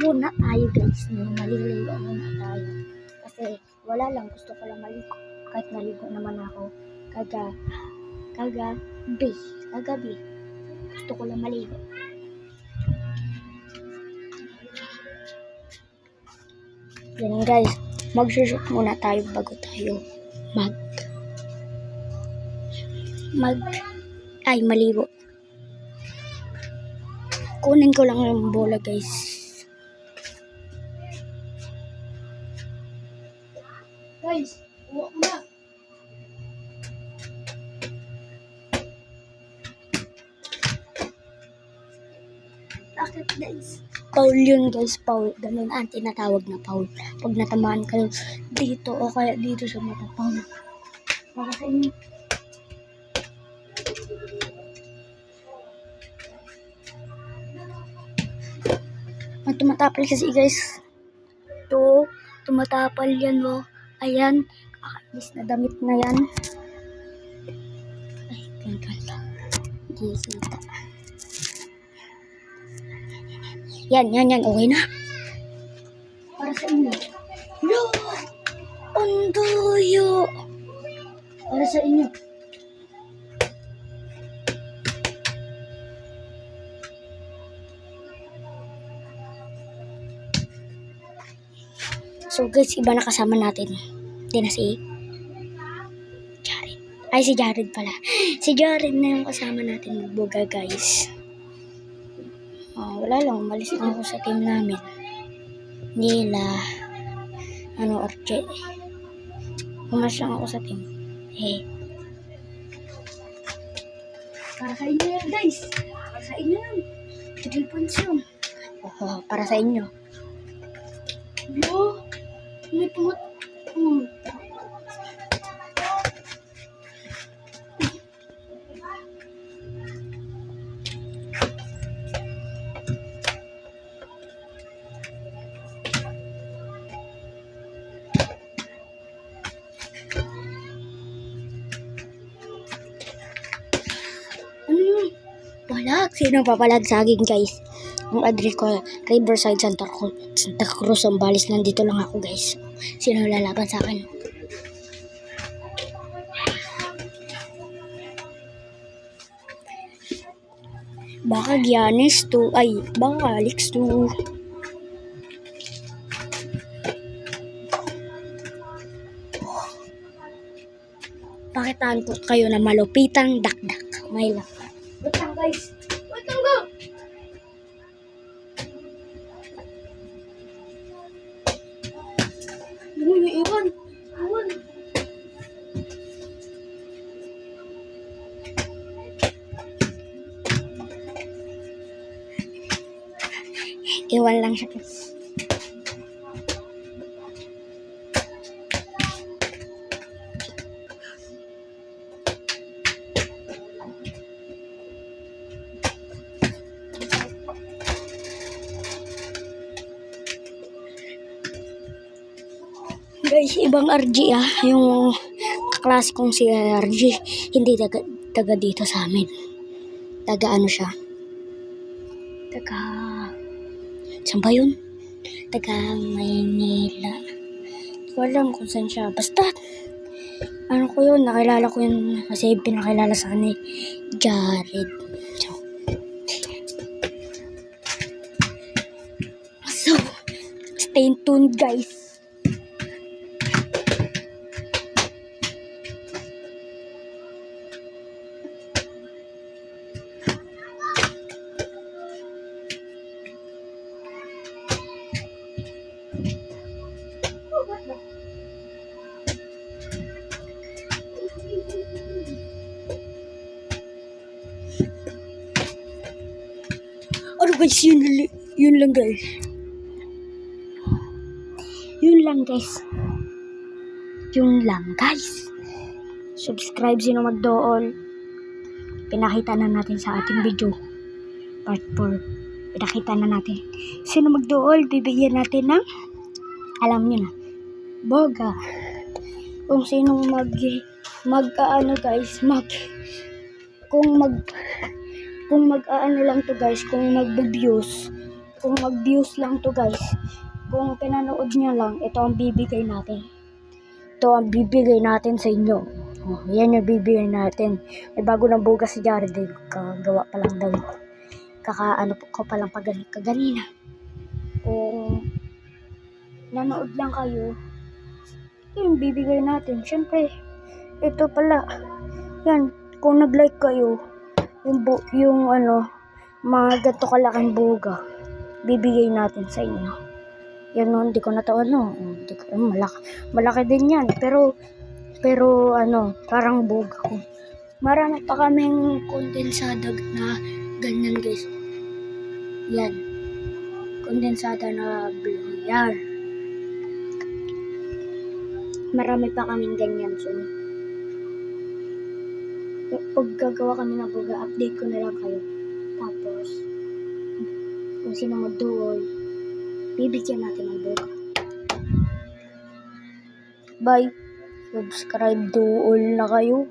muna tayo guys. Maliligo muna tayo. Kasi wala lang, gusto ko lang maligo. Kahit naligo naman ako kagabi. Gusto ko lang maligo. Yan guys, mag-shoot muna tayo bago tayo maligo. Kunin ko lang yung bola guys. Guys, uwak na. Bakit guys? Foul yun guys, foul. Ganun ang tinatawag na foul. Pag natamaan kayo dito o kaya dito sa mata, foul. Para sa inyo. Tumatapal kasi guys. Tumatapal yan o. Ayan. Kakainis na damit na yan. Ay, ganda. Hindi kita. Yan. Okay na. Para sa inyo. No! Ang duyo! Para sa inyo. So guys, iba na kasama natin. Hindi na si Jared. Ay, si Jared pala. Si Jared na yung kasama natin magbuga guys. Wala lang, umalis lang ako sa team namin. Nila, Orche. Umalis lang ako sa team. Para sa inyo yan guys. Para sa inyo yan. 3 points yun. Para sa inyo. Yo, may tumat. Palag. Sino papalag sa akin guys? Ang address ko, Riverside, Santa Cruz, Zambales. Nandito lang ako guys. Sino lalaban sa akin? Baka Giannis to. Ay, baka Alex to. Pakitaan ko kayo na malupitang dakdak. May lang. Wait lang guys. Wait lang go. Iwan. Iwan lang siya. Guys, ibang RG yung kaklase kong si RG, hindi taga dito sa amin. Taga ano siya? Saan ba yun? Taga Maynila. Hindi ko alam kung saan siya. Basta, ano ko yun, nakilala ko yun kasi pinakilala sa kanya Jared. So, stay tuned guys. Guys, yun lang guys. Yun lang guys. Subscribe sino magdool. Pinakita na natin sa ating video. Part 4. Pinakita na natin. Sino magdool, bibigyan natin ng alam nyo na. Boga. Kung sinong kung mag-aano lang to guys, kung mag-views, kung mag-views lang to guys, kung pinanood nyo lang, ito ang bibigay natin. Ito ang bibigay natin sa inyo. Oh, yan yung bibigay natin. May bago ng bugas si Jared. Kagawa pa lang daw. Kakaano ko pa lang kaganina. Kung nanood lang kayo, yung bibigay natin. Siyempre, ito pala. Yan, kung nag-like kayo, yung mga ganito kalaking buga, bibigay natin sa inyo. Yan no, hindi ko na to malaki din yan. Pero parang buga ko. Marami pa kaming kondensada na ganyan guys. Yan. Kondensada na blue. Yan. Marami pa kaming ganyan. So, pag gagawa kami ng buga, update ko na lang kayo. Tapos, kung sino mag-duol, bibigyan natin ng buga. Bye! Subscribe duol na kayo.